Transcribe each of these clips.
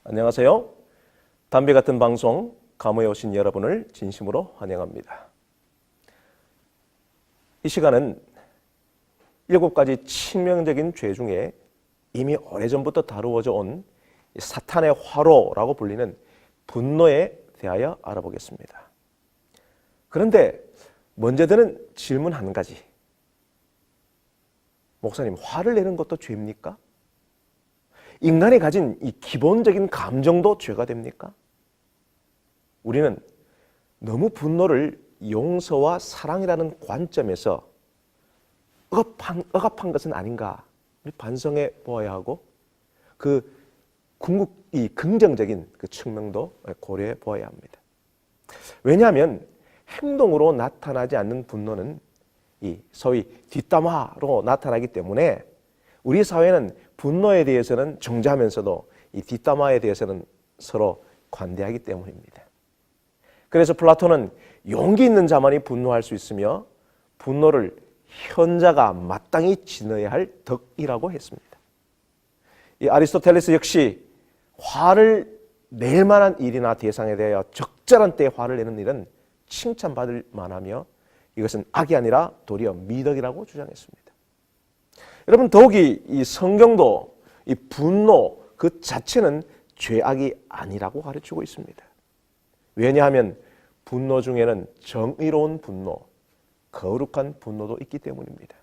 안녕하세요. 담배 같은 방송 감호에 오신 여러분을 진심으로 환영합니다. 이 시간은 7가지 치명적인 죄 중에 이미 오래전부터 다루어져 온 사탄의 화로라고 불리는 분노에 대하여 알아보겠습니다. 그런데 먼저 드는 질문 한 가지. 목사님, 화를 내는 것도 죄입니까? 인간이 가진 이 기본적인 감정도 죄가 됩니까? 우리는 너무 분노를 용서와 사랑이라는 관점에서 억압한 것은 아닌가 반성해 보아야 하고 그 궁극이 긍정적인 그 측면도 고려해 보아야 합니다. 왜냐하면 행동으로 나타나지 않는 분노는 이 소위 뒷담화로 나타나기 때문에 우리 사회는 분노에 대해서는 정죄하면서도 이 뒷담화에 대해서는 서로 관대하기 때문입니다. 그래서 플라톤은 용기 있는 자만이 분노할 수 있으며 분노를 현자가 마땅히 지녀야 할 덕이라고 했습니다. 이 아리스토텔레스 역시 화를 낼 만한 일이나 대상에 대하여 적절한 때에 화를 내는 일은 칭찬받을 만하며 이것은 악이 아니라 도리어 미덕이라고 주장했습니다. 여러분, 더욱이 이 성경도 이 분노 그 자체는 죄악이 아니라고 가르치고 있습니다. 왜냐하면 분노 중에는 정의로운 분노, 거룩한 분노도 있기 때문입니다.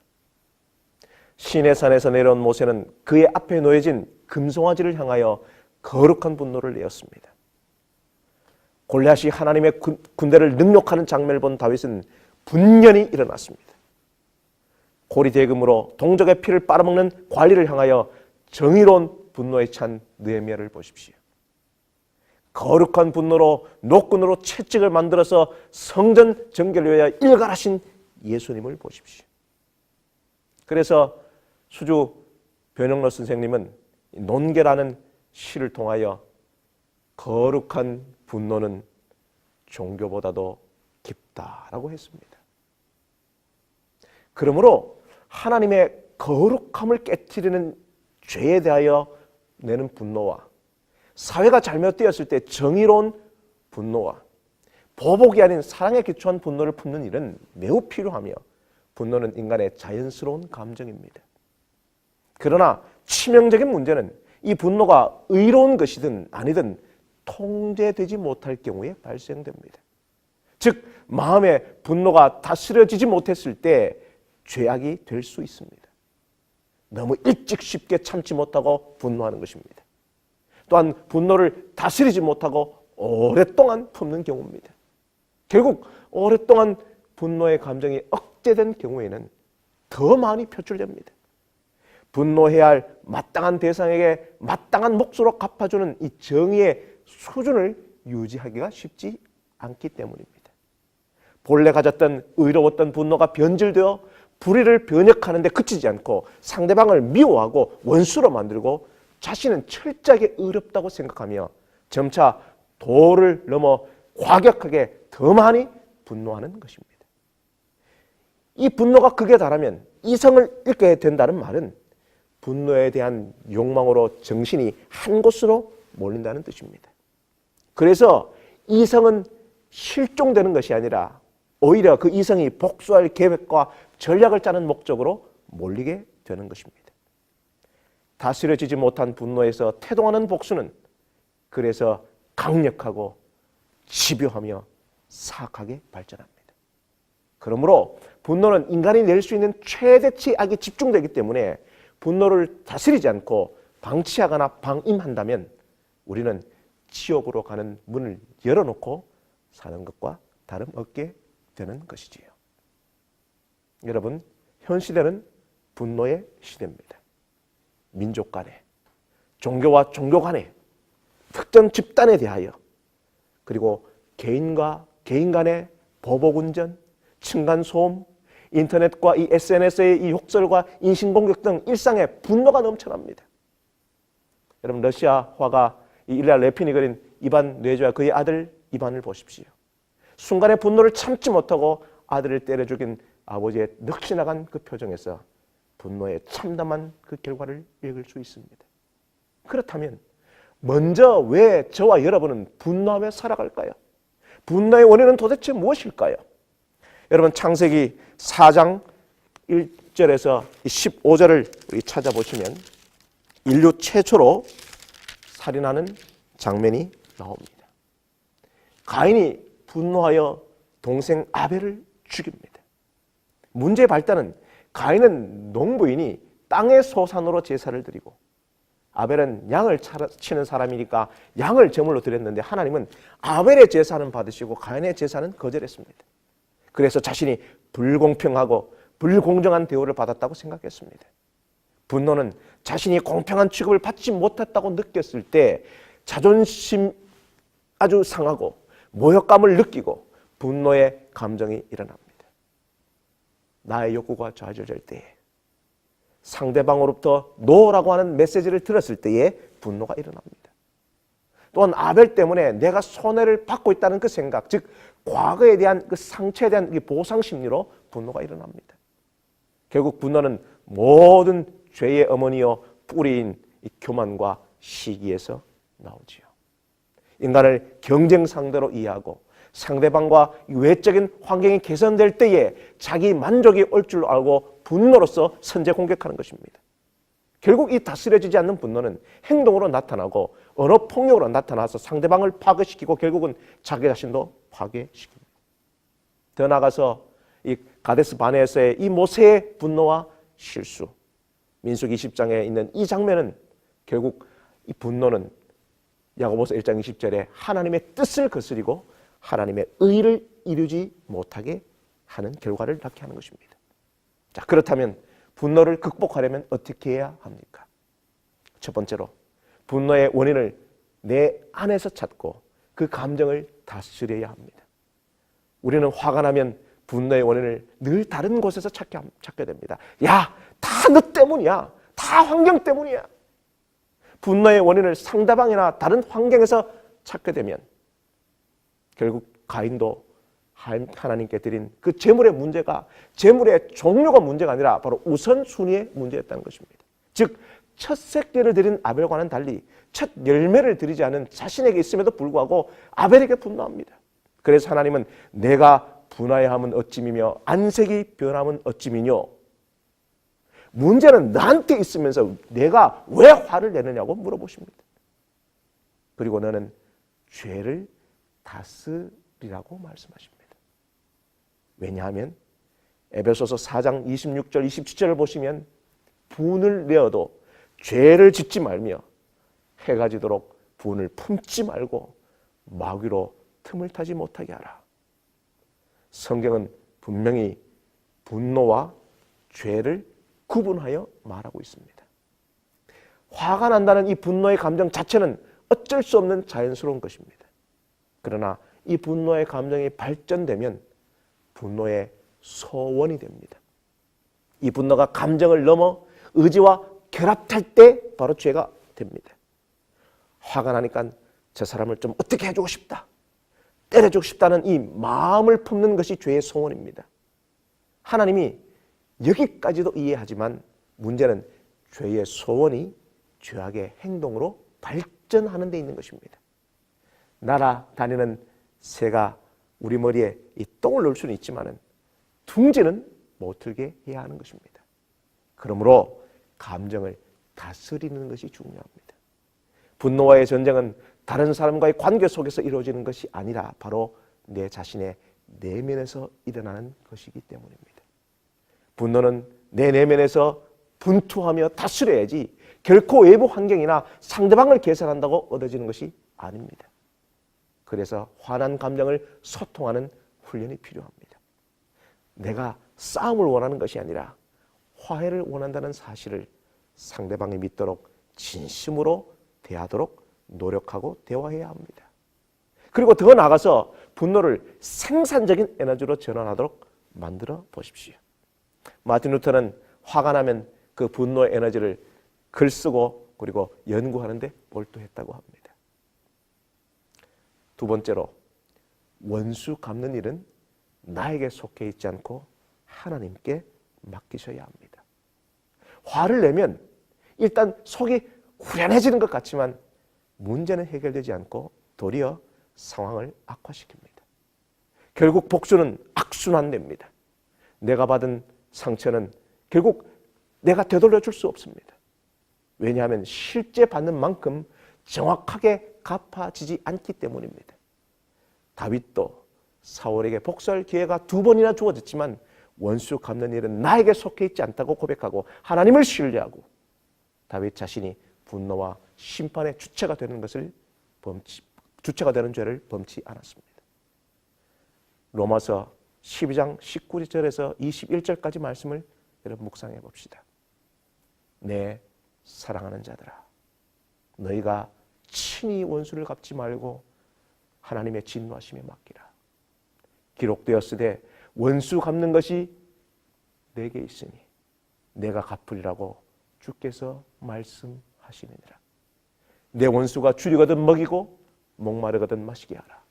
시내산에서 내려온 모세는 그의 앞에 놓여진 금송아지를 향하여 거룩한 분노를 내었습니다. 골리앗이 하나님의 군대를 능욕하는 장면을 본 다윗은 분연히 일어났습니다. 고리대금으로 동족의 피를 빨아먹는 관리를 향하여 정의로운 분노에 찬 느헤미야를 보십시오. 거룩한 분노로 노끈으로 채찍을 만들어서 성전 정결을 위하여 일갈하신 예수님을 보십시오. 그래서 수주 변영로 선생님은 논계라는 시를 통하여 거룩한 분노는 종교보다도 깊다라고 했습니다. 그러므로 하나님의 거룩함을 깨트리는 죄에 대하여 내는 분노와 사회가 잘못되었을 때 정의로운 분노와 보복이 아닌 사랑에 기초한 분노를 품는 일은 매우 필요하며 분노는 인간의 자연스러운 감정입니다. 그러나 치명적인 문제는 이 분노가 의로운 것이든 아니든 통제되지 못할 경우에 발생됩니다. 즉, 마음의 분노가 다스려지지 못했을 때 죄악이 될 수 있습니다. 너무 일찍 쉽게 참지 못하고 분노하는 것입니다. 또한 분노를 다스리지 못하고 오랫동안 품는 경우입니다. 결국 오랫동안 분노의 감정이 억제된 경우에는 더 많이 표출됩니다. 분노해야 할 마땅한 대상에게 마땅한 몫으로 갚아주는 이 정의의 수준을 유지하기가 쉽지 않기 때문입니다. 본래 가졌던 의로웠던 분노가 변질되어 불의를 변역하는 데 그치지 않고 상대방을 미워하고 원수로 만들고 자신은 철저하게 의롭다고 생각하며 점차 도를 넘어 과격하게 더 많이 분노하는 것입니다. 이 분노가 극에 달하면 이성을 잃게 된다는 말은 분노에 대한 욕망으로 정신이 한 곳으로 몰린다는 뜻입니다. 그래서 이성은 실종되는 것이 아니라 오히려 그 이성이 복수할 계획과 전략을 짜는 목적으로 몰리게 되는 것입니다. 다스려지지 못한 분노에서 태동하는 복수는 그래서 강력하고 집요하며 사악하게 발전합니다. 그러므로 분노는 인간이 낼 수 있는 최대치 악에 집중되기 때문에 분노를 다스리지 않고 방치하거나 방임한다면 우리는 지옥으로 가는 문을 열어놓고 사는 것과 다름없게 되는 것이지요. 여러분, 현 시대는 분노의 시대입니다. 민족 간에, 종교와 종교 간에, 특정 집단에 대하여, 그리고 개인과 개인 간의 보복운전, 층간소음, 인터넷과 이 SNS의 이 욕설과 인신공격 등 일상에 분노가 넘쳐납니다. 여러분, 러시아 화가 일라 레핀이 그린 이반 뇌조와 그의 아들 이반을 보십시오. 순간의 분노를 참지 못하고 아들을 때려 죽인 아버지의 넋이 나간 그 표정에서 분노의 참담한 그 결과를 읽을 수 있습니다. 그렇다면 먼저 왜 저와 여러분은 분노하며 살아갈까요? 분노의 원인은 도대체 무엇일까요? 여러분 창세기 4장 1절에서 15절을 우리 찾아보시면 인류 최초로 살인하는 장면이 나옵니다. 가인이 분노하여 동생 아벨을 죽입니다. 문제의 발단은 가인은 농부이니 땅의 소산으로 제사를 드리고 아벨은 양을 치는 사람이니까 양을 제물로 드렸는데 하나님은 아벨의 제사는 받으시고 가인의 제사는 거절했습니다. 그래서 자신이 불공평하고 불공정한 대우를 받았다고 생각했습니다. 분노는 자신이 공평한 취급을 받지 못했다고 느꼈을 때 자존심 아주 상하고 모욕감을 느끼고 분노의 감정이 일어납니다. 나의 욕구가 좌절될 때에 상대방으로부터 노라고 하는 메시지를 들었을 때에 분노가 일어납니다. 또한 아벨 때문에 내가 손해를 받고 있다는 그 생각, 즉 과거에 대한 그 상처에 대한 보상 심리로 분노가 일어납니다. 결국 분노는 모든 죄의 어머니요 뿌리인 이 교만과 시기에서 나오지요. 인간을 경쟁 상대로 이해하고 상대방과 외적인 환경이 개선될 때에 자기 만족이 올 줄 알고 분노로서 선제 공격하는 것입니다. 결국 이 다스려지지 않는 분노는 행동으로 나타나고 언어 폭력으로 나타나서 상대방을 파괴시키고 결국은 자기 자신도 파괴시킵니다. 더 나아가서 이 가데스 바네아에서의 이 모세의 분노와 실수, 민수기 20장에 있는 이 장면은 결국 이 분노는 야고보서 1장 20절에 하나님의 뜻을 거스리고 하나님의 의를 이루지 못하게 하는 결과를 낳게 하는 것입니다. 자, 그렇다면 분노를 극복하려면 어떻게 해야 합니까? 첫 번째로 분노의 원인을 내 안에서 찾고 그 감정을 다스려야 합니다. 우리는 화가 나면 분노의 원인을 늘 다른 곳에서 찾게 됩니다. 야, 다 너 때문이야. 다 환경 때문이야. 분노의 원인을 상대방이나 다른 환경에서 찾게 되면 결국 가인도 하나님께 드린 그 재물의 문제가 재물의 종류가 문제가 아니라 바로 우선순위의 문제였다는 것입니다. 즉 첫 새끼를 드린 아벨과는 달리 첫 열매를 드리지 않은 자신에게 있음에도 불구하고 아벨에게 분노합니다. 그래서 하나님은 내가 분하여 함은 어찌미며 안색이 변함은 어찌미뇨. 문제는 나한테 있으면서 내가 왜 화를 내느냐고 물어보십니다. 그리고 너는 죄를 다스리라고 말씀하십니다. 왜냐하면 에베소서 4장 26절 27절을 보시면 분을 내어도 죄를 짓지 말며 해가 지도록 분을 품지 말고 마귀로 틈을 타지 못하게 하라. 성경은 분명히 분노와 죄를 구분하여 말하고 있습니다. 화가 난다는 이 분노의 감정 자체는 어쩔 수 없는 자연스러운 것입니다. 그러나 이 분노의 감정이 발전되면 분노의 소원이 됩니다. 이 분노가 감정을 넘어 의지와 결합할 때 바로 죄가 됩니다. 화가 나니까 저 사람을 좀 어떻게 해주고 싶다, 때려주고 싶다는 이 마음을 품는 것이 죄의 소원입니다. 하나님이 여기까지도 이해하지만 문제는 죄의 소원이 죄악의 행동으로 발전하는 데 있는 것입니다. 날아다니는 새가 우리 머리에 이 똥을 넣을 수는 있지만 둥지는 못 들게 해야 하는 것입니다. 그러므로 감정을 다스리는 것이 중요합니다. 분노와의 전쟁은 다른 사람과의 관계 속에서 이루어지는 것이 아니라 바로 내 자신의 내면에서 일어나는 것이기 때문입니다. 분노는 내 내면에서 분투하며 다스려야지 결코 외부 환경이나 상대방을 개선한다고 얻어지는 것이 아닙니다. 그래서 화난 감정을 소통하는 훈련이 필요합니다. 내가 싸움을 원하는 것이 아니라 화해를 원한다는 사실을 상대방이 믿도록 진심으로 대하도록 노력하고 대화해야 합니다. 그리고 더 나아가서 분노를 생산적인 에너지로 전환하도록 만들어 보십시오. 마틴 루터는 화가 나면 그 분노의 에너지를 글 쓰고 그리고 연구하는 데 몰두했다고 합니다. 두 번째로 원수 갚는 일은 나에게 속해 있지 않고 하나님께 맡기셔야 합니다. 화를 내면 일단 속이 후련해지는 것 같지만 문제는 해결되지 않고 도리어 상황을 악화시킵니다. 결국 복수는 악순환됩니다. 내가 받은 상처는 결국 내가 되돌려 줄 수 없습니다. 왜냐하면 실제 받는 만큼 정확하게 갚아지지 않기 때문입니다. 다윗도 사울에게 복수할 기회가 2번이나 주어졌지만 원수 갚는 일은 나에게 속해 있지 않다고 고백하고 하나님을 신뢰하고 다윗 자신이 분노와 심판의 주체가 되는 죄를 범치 않았습니다. 로마서 12장 19절에서 21절까지 말씀을 여러분 묵상해 봅시다. 내 사랑하는 자들아, 너희가 친히 원수를 갚지 말고 하나님의 진노하심에 맡기라. 기록되었으되 원수 갚는 것이 내게 있으니 내가 갚으리라고 주께서 말씀하시느니라. 내 원수가 줄이거든 먹이고 목마르거든 마시게 하라.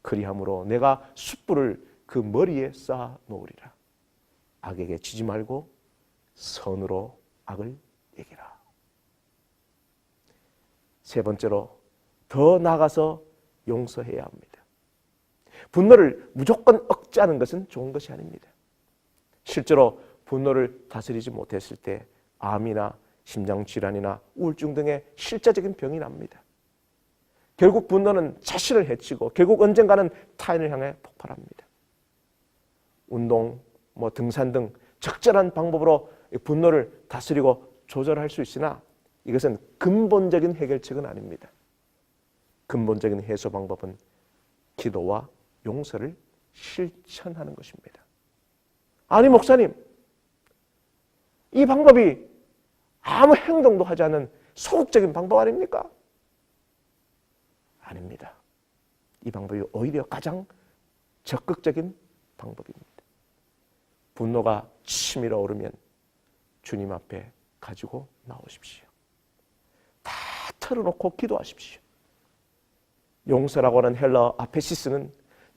그리함으로 내가 숯불을 그 머리에 쌓아 놓으리라. 악에게 지지 말고 선으로 악을 이기라. 세 번째로 더 나아가서 용서해야 합니다. 분노를 무조건 억제하는 것은 좋은 것이 아닙니다. 실제로 분노를 다스리지 못했을 때 암이나 심장질환이나 우울증 등의 실제적인 병이 납니다. 결국 분노는 자신을 해치고 결국 언젠가는 타인을 향해 폭발합니다. 운동, 등산 등 적절한 방법으로 분노를 다스리고 조절할 수 있으나 이것은 근본적인 해결책은 아닙니다. 근본적인 해소 방법은 기도와 용서를 실천하는 것입니다. 아니 목사님, 이 방법이 아무 행동도 하지 않는 소극적인 방법 아닙니까? 아닙니다. 이 방법이 오히려 가장 적극적인 방법입니다. 분노가 치밀어 오르면 주님 앞에 가지고 나오십시오. 다 털어놓고 기도하십시오. 용서라고 하는 헬라어 아페시스는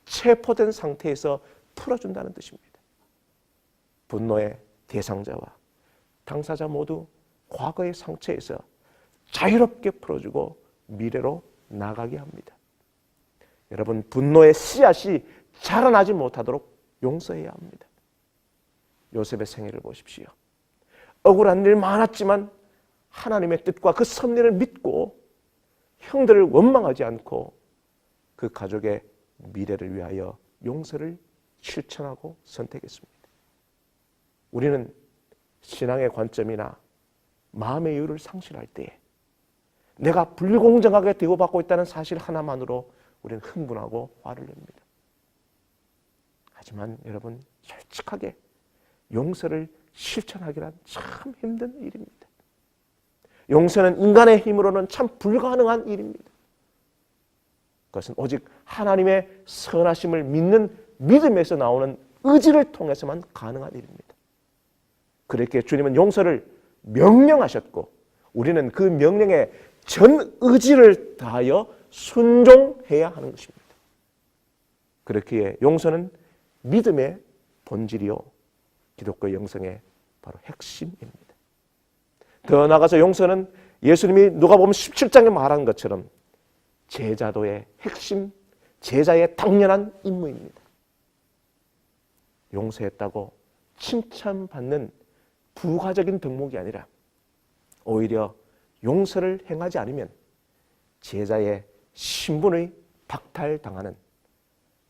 체포된 상태에서 풀어준다는 뜻입니다. 분노의 대상자와 당사자 모두 과거의 상처에서 자유롭게 풀어주고 미래로 나가게 합니다. 여러분, 분노의 씨앗이 자라나지 못하도록 용서해야 합니다. 요셉의 생애를 보십시오. 억울한 일 많았지만 하나님의 뜻과 그 섭리를 믿고 형들을 원망하지 않고 그 가족의 미래를 위하여 용서를 실천하고 선택했습니다. 우리는 신앙의 관점이나 마음의 여유를 상실할 때에 내가 불공정하게 대우받고 있다는 사실 하나만으로 우리는 흥분하고 화를 냅니다. 하지만 여러분, 솔직하게 용서를 실천하기란 참 힘든 일입니다. 용서는 인간의 힘으로는 참 불가능한 일입니다. 그것은 오직 하나님의 선하심을 믿는 믿음에서 나오는 의지를 통해서만 가능한 일입니다. 그렇게 주님은 용서를 명령하셨고 우리는 그 명령에 전 의지를 다하여 순종해야 하는 것입니다. 그렇기에 용서는 믿음의 본질이요 기독교 영성의 바로 핵심입니다. 더 나아가서 용서는 예수님이 누가복음 17장에 말한 것처럼 제자도의 핵심, 제자의 당연한 임무입니다. 용서했다고 칭찬받는 부가적인 덕목이 아니라 오히려 용서를 행하지 않으면 제자의 신분의 박탈당하는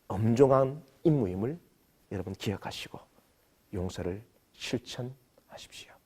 엄중한 임무임을 여러분 기억하시고 용서를 실천하십시오.